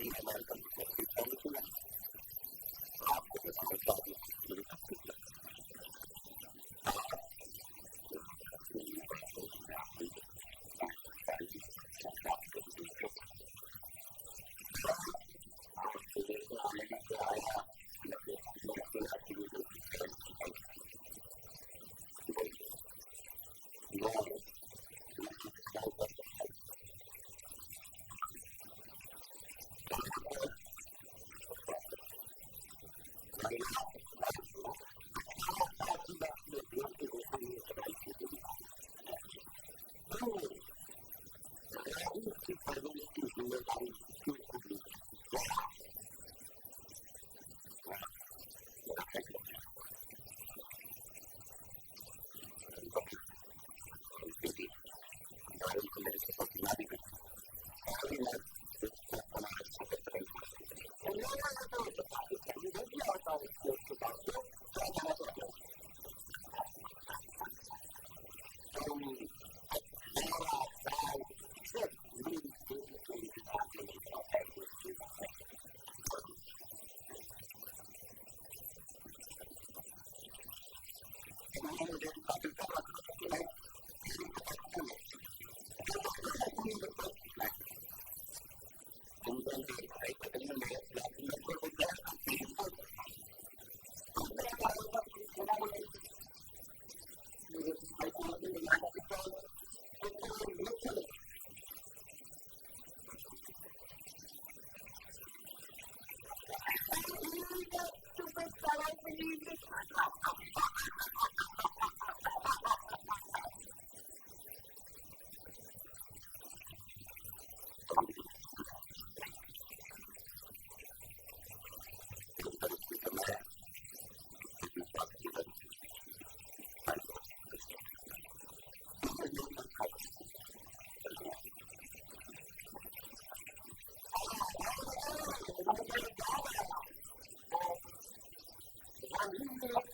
Thank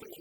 you.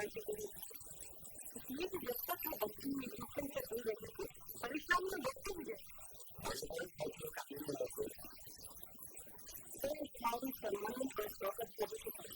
इसलिए कि जब तक वो बच्ची ट्यूशन से दूर रहती थी परेशान में बच्चे भी गए तो सारी सम्मान पर स्वागत करने की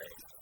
Right.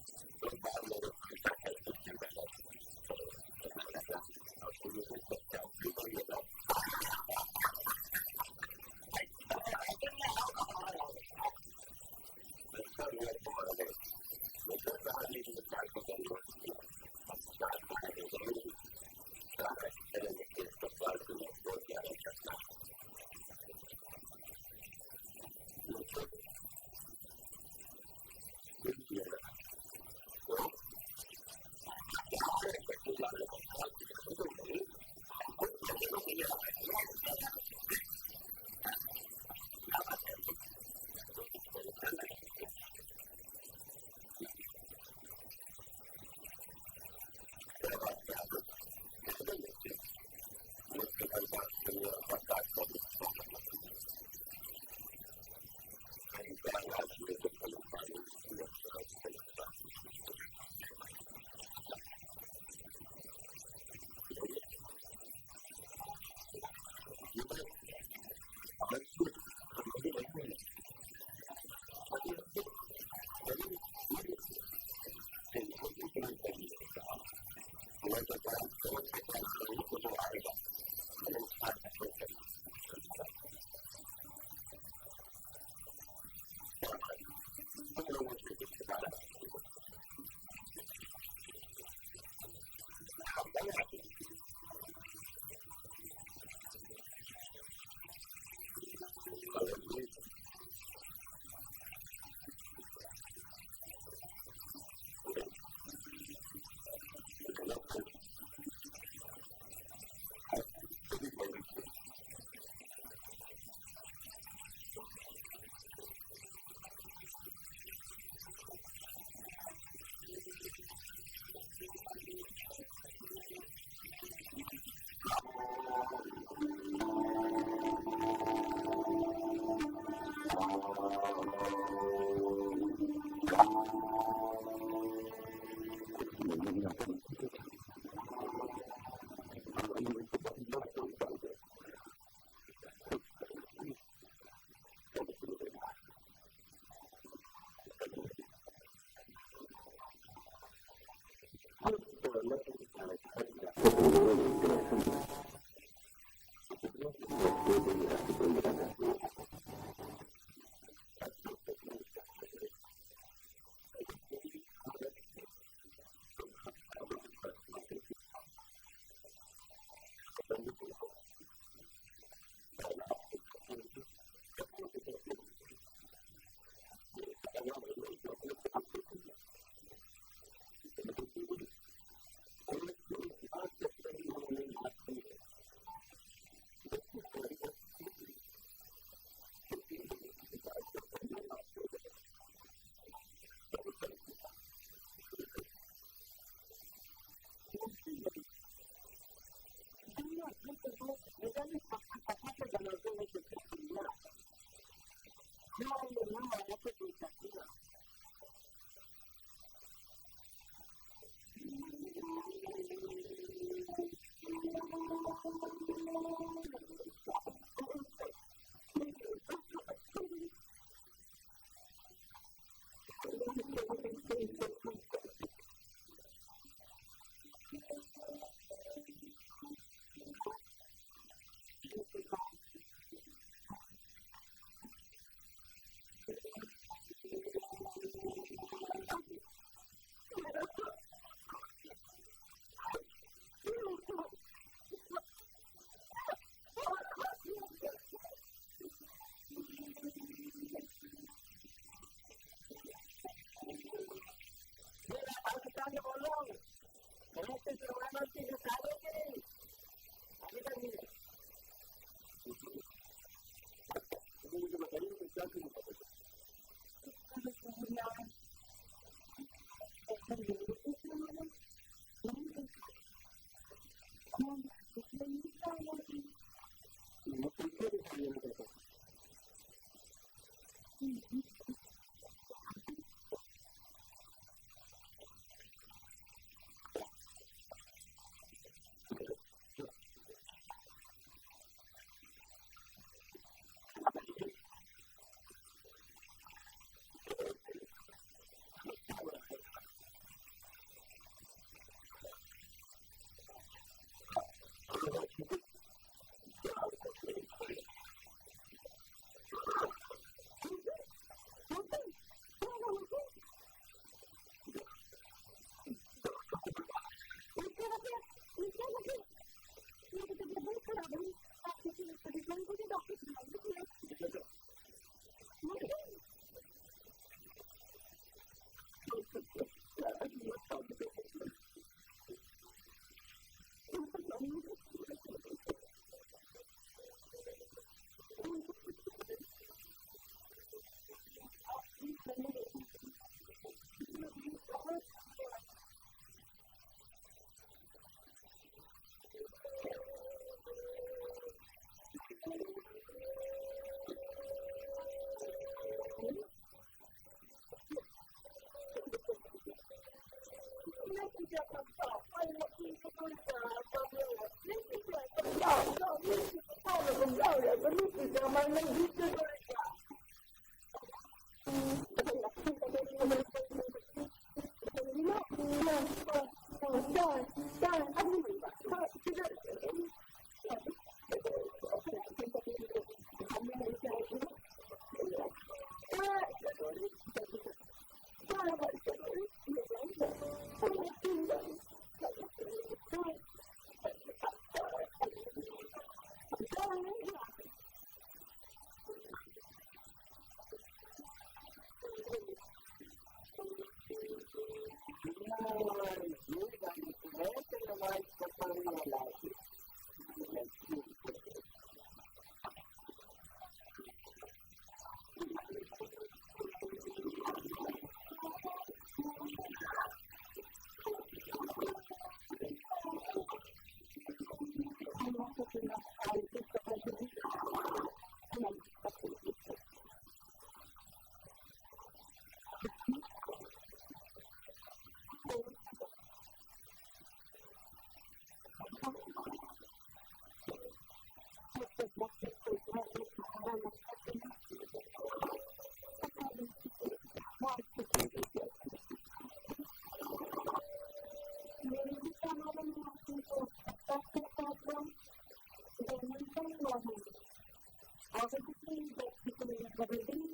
obviously that people in the building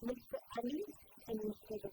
Mr. Ali and Mr.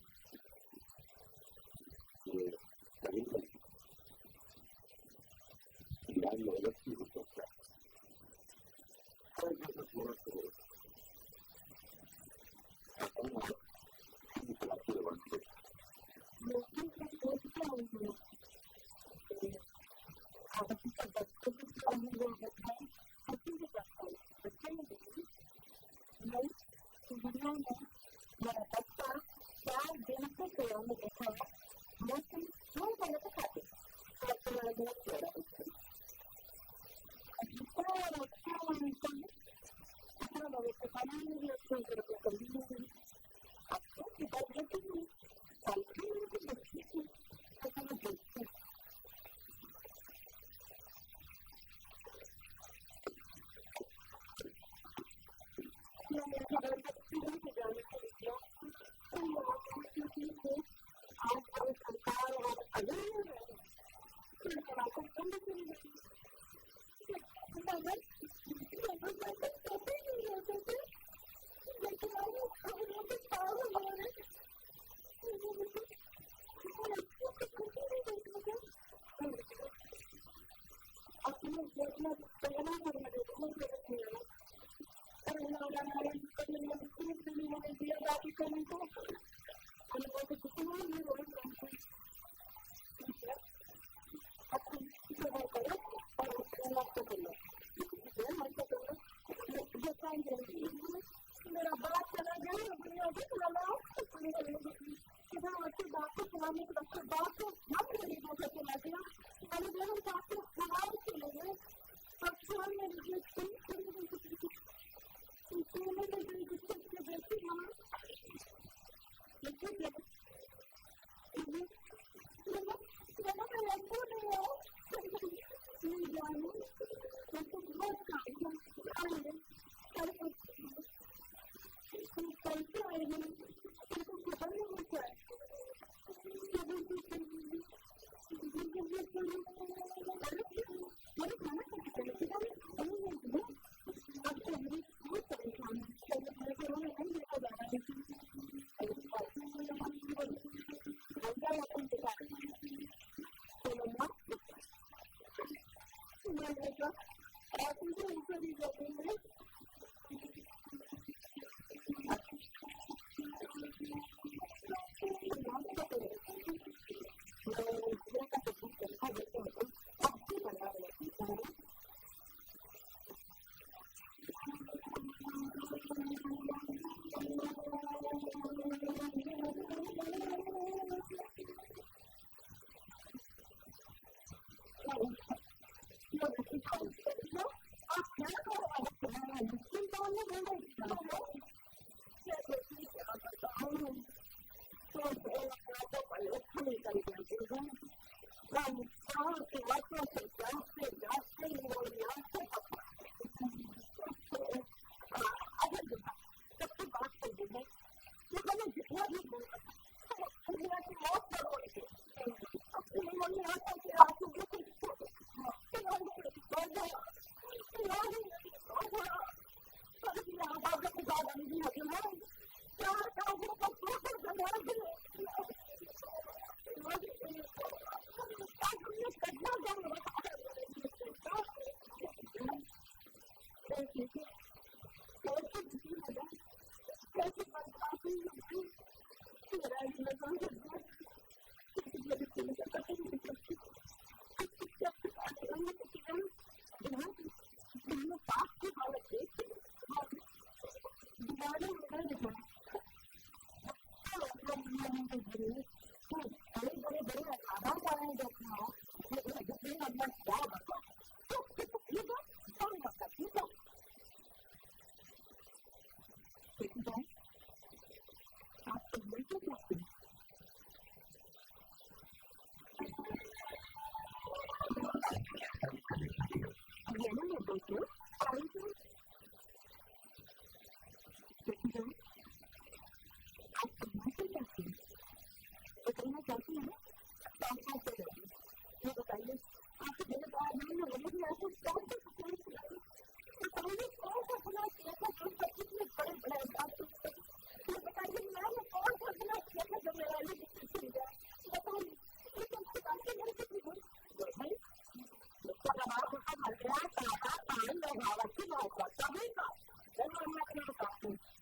ऐसा तभी का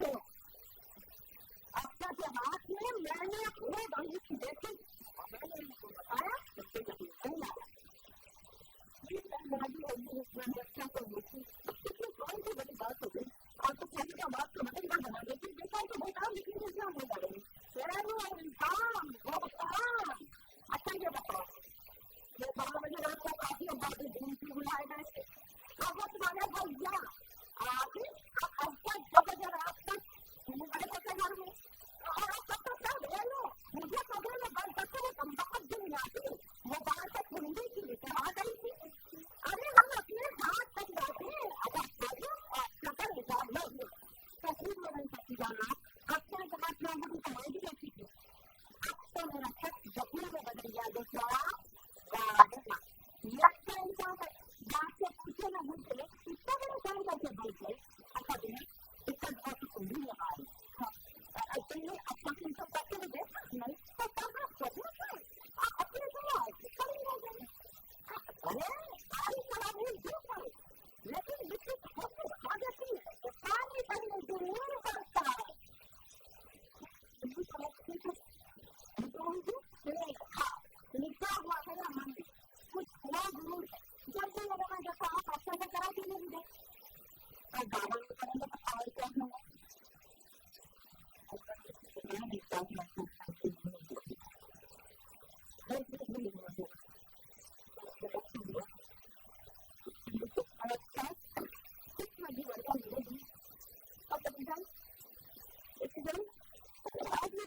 तो आपका जब हाथ में मैंने अपने भविष्य देखे मैंने उनको बताया उससे नहीं आया अच्छा तो इसमें कौन सी बड़ी बात हो गई और तो पहले का बात तो बदल बना लेकिन देखा तो बताओ लेकिन क्या हो जाएगी अच्छा ये बताओ ये 12 बजे रात को काफी बातें दिन से बुलाए गए थे बहुत बड़े भैया आगे अब जब अगर आप तक बड़े पते घर में और अब तक तो सब ले लो मुझे कभी में बंद तक वो कम बहुत दिन आती वो बाहर तक हिंदी की लेकर आ गई थी अरे हम अपने हाथ तक जाते अब आप सकल हिसाब लो तस्वीर में नहीं सकती जाना अब तो हाथ में मुझे समझ रखी थी अब तो मेरा खत जखने में बदल गया दूसरा लगता इंसान बात से पूछे ना मुझसे इतना बड़ा काम करके बोल गए अच्छा दिन इसका बहुत सुंदर है हमारी ऐसे ही अच्छा से सब करके भी देखा नहीं तो कहाँ करना आप अपने समाज कहीं ना जाए अरे सारी सलाह नहीं दे पाए लेकिन विकसित होकर आ जाती है तो सारी करने की नहीं करता है लिखा हुआ मेरा मन कुछ हुआ जरूर है जब भी लगा मैं जैसा आप अच्छा से करा के नहीं दे और दावा नहीं करेंगे तो और क्या होगा मैं विश्वास महसूस करती हूँ हर चीज में लिखना होगा अच्छा कुछ मजी वर्गा मिलेगी और तब जाए इसी तरह आज मैं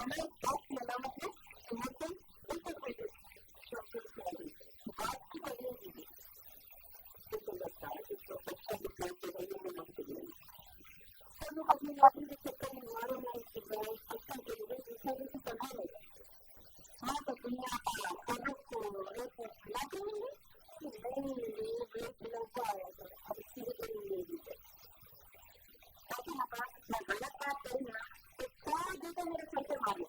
हमें बहुत मलामत है मुस्लिम उत्तर प्रदेश बात की वजह से लगता है कि बच्चा दिखाई के वजह में मत करिए सब लोग अपनी नौकरी के चक्कर में मारो नहीं कि अच्छा के लिए दूसरे से पढ़ा रहे हाँ तो दुनिया का सबक को लाते हैं नहीं लोग लड़का आया तो अब इसकी भी कोई नहीं है ताकि मैं गलत बात करूँ ना तो क्या देते मेरे सर पे मारे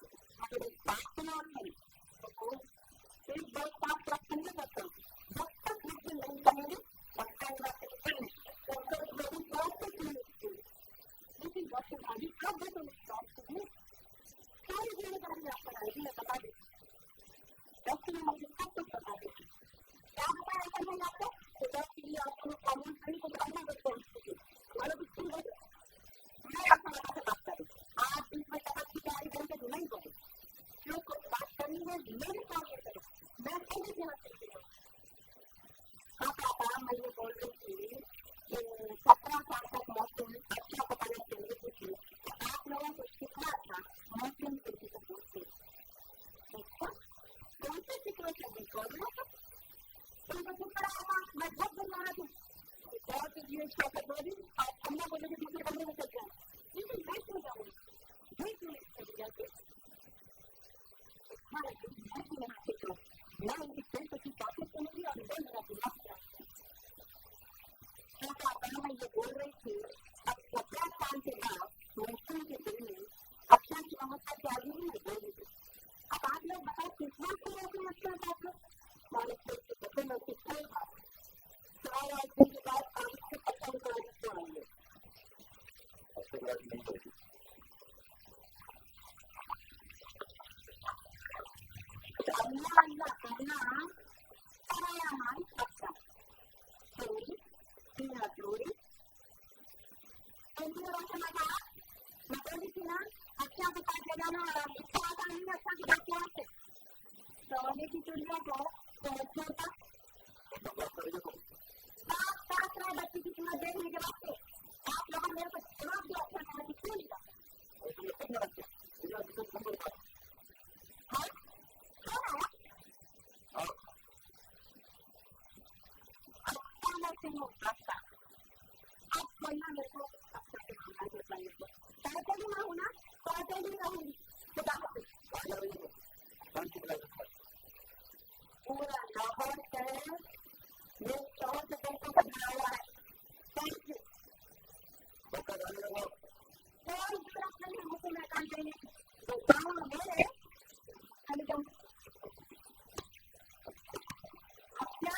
अगर इस बात को ना नहीं तो एक बात साफ प्राप्त नहीं करता जब तक मुझे नहीं करेंगे तब तक बात करेंगे तो मेरी बात तक नहीं लेकिन बात अभी कब दे तो मेरी बात सुनिए सारी जिम्मेदारी आप बनाएगी मैं बता देती डॉक्टर ने मुझे सब कुछ बता देती क्या बताया था मैंने आपको तो डॉक्टर ये आपको कॉमन सही को करना बच्चों हमारा कुछ नहीं है मैं आपको बता के बात करूँ आप बीच में टका की तैयारी करके नहीं करें जो कुछ बात करनी है मेरे साथ करें मैं सही ध्यान सकती हूँ आप मैं ये बोल रही थी कि 17 साल तक मौसम अच्छा पता नहीं चलिए पूछिए आप लोगों को कितना था मौसम के लिए बोलते कौन से सिचुएशन में बोल रहे हैं उनको चुप करा होगा मैं बहुत बोल रहा हूँ बहुत ये क्या बोली आप हमने बोले कि दूसरे कमरे में चल जाए लेकिन मैं क्यों जाऊँगी बीच में चली जाती मैं क्यों यहाँ से जाऊँ मैं उनकी पेट की बातें सुनूंगी और बोल मेरा दिमाग क्या मैं ये बोल रही थी अब 17 साल के बाद मौसम के दिल में अच्छा की अवस्था की आगे ही नहीं बोल रही थी अब आप लोग बताओ कितना से ऐसे अच्छा आप लोग हमारे पेट के बच्चे में कितना ही बात 4 दिन के बाद आप इससे पता नहीं करेंगे क्यों आएंगे ऐसे बात नहीं होगी अल्लाह करना कराया मान सकता चोरी बिना चोरी मैं बोली थी ना अच्छा के पास ले जाना और इसको आता नहीं अच्छा के पास क्या है सोने की चिड़िया को छोटा सात बच्ची की कीमत देखने के बाद से आप लोगों मेरे को जवाब दिया अच्छा करना कि क्यों लिखा हाँ कौन आया अच्छा मैं सुनूँ रास्ता अब बोलना मेरे को अच्छा के खाना के चाहिए तो कहते भी ना हूँ ना कहते भी रहूँगी खुदा पूरा लाहौर शहर ये शहर से बैंकों का बना हुआ है थैंक यू कोई जरूरत नहीं है मुझे मैदान देने की तो गाँव मेरे चले जाऊँ अब क्या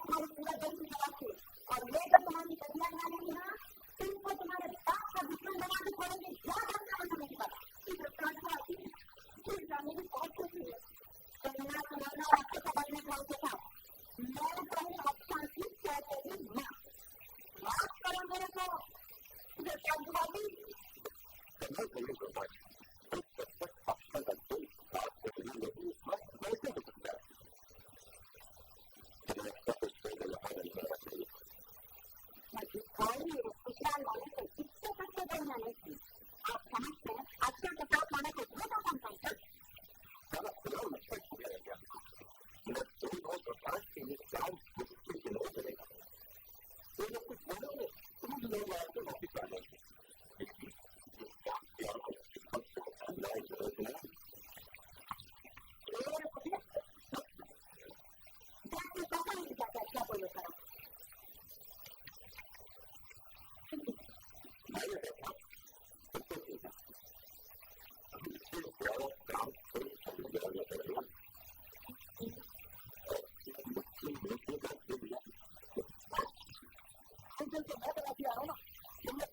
तुम्हारी पूरा जल्दी लगाते और ये जब तुम्हारी तैयार ना नहीं ना तुमको तुम्हारे बाप का दुश्मन बना के छोड़ेंगे क्या करना है नहीं पता इस प्रकार से आती फिर जाने की बहुत खुशी है कहना सुनाना आपको समझने का उसे था मैं कहीं अच्छा की कहते ही माफ करो मेरे को जो शब्दवादी आप समझते हैं अच्छा के साथ माने को बहुत आसान काम है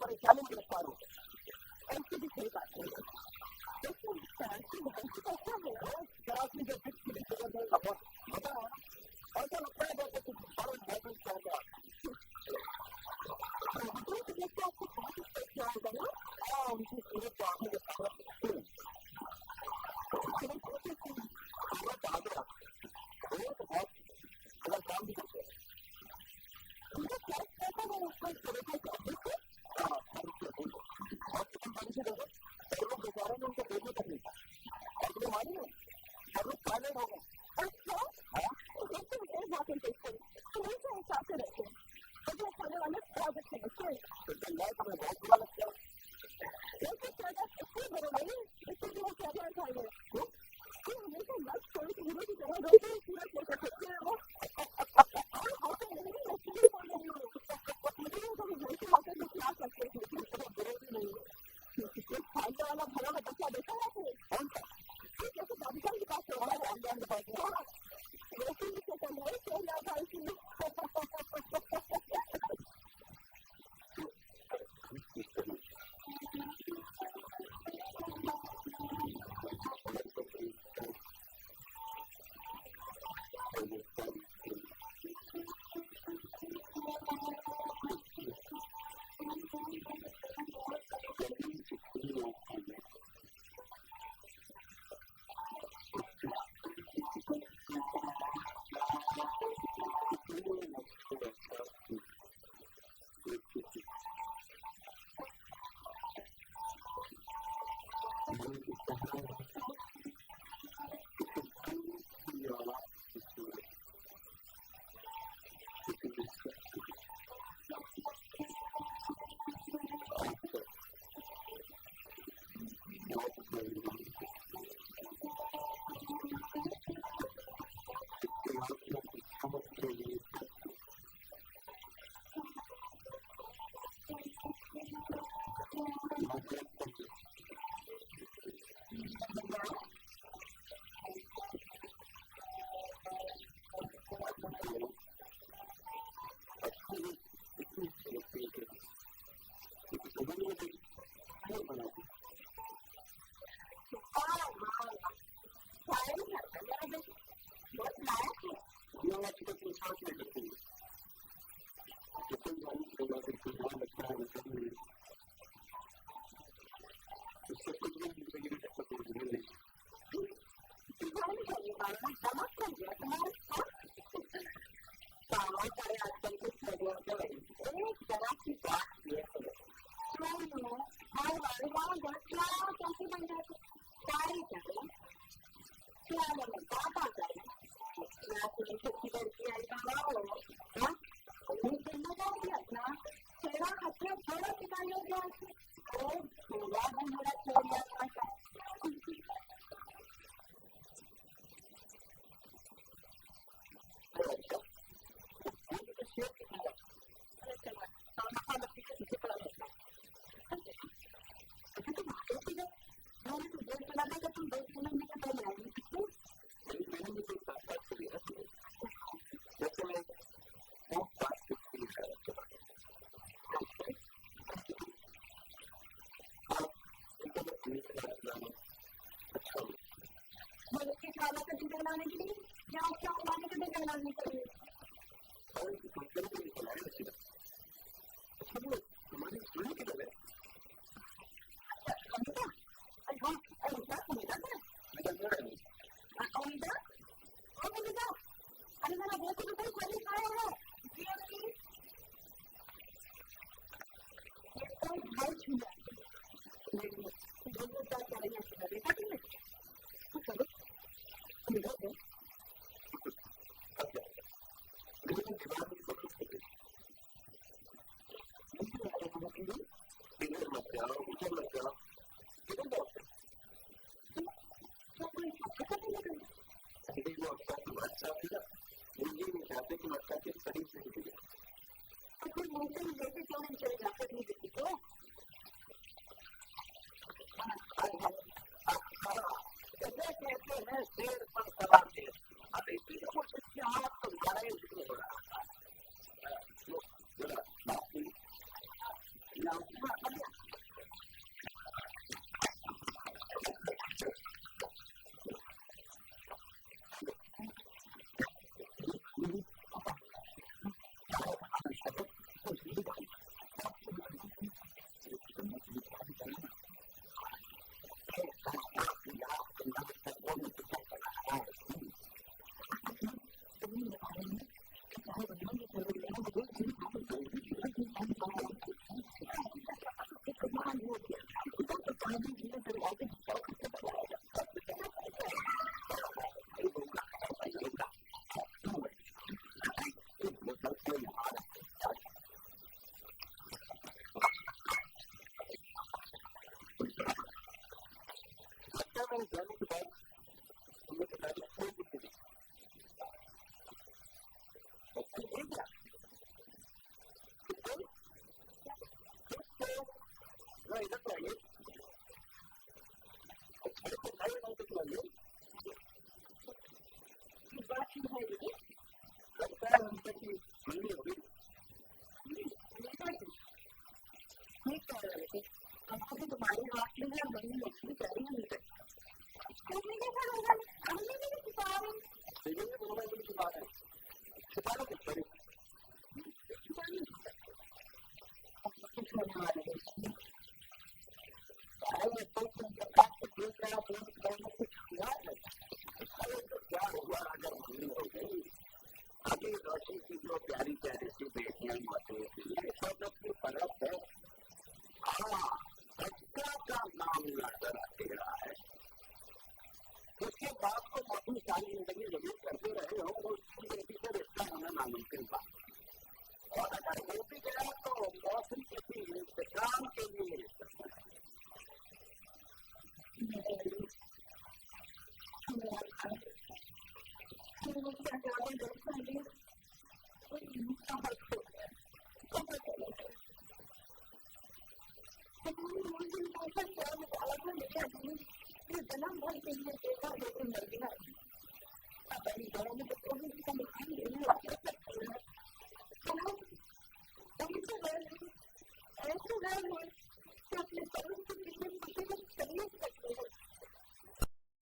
परेशानी में गिरफ्तार हो ऐसे भी सही बात है शराबी जो फिक्स की बता ऐसा लगता है जैसे कुछ बड़ा मौसम चल रहा आपको बहुत अच्छा होगा ना उनकी सूरत को आगे अगर काम भी करते हैं का नाम नजर आएगा। अपनी सारी जिंदगी जरूर करते रहे हो तो उसकी बेटी से रिश्ता होना नामुमकिन था। और अगर हो भी गया तो मौसम किसी इंतजाम के लिए रिश्ता है। जन्म भर के लिए देखा लेकिन मर गया अपनी घरों में तो कोई इसका नुकसान नहीं हो सकता है।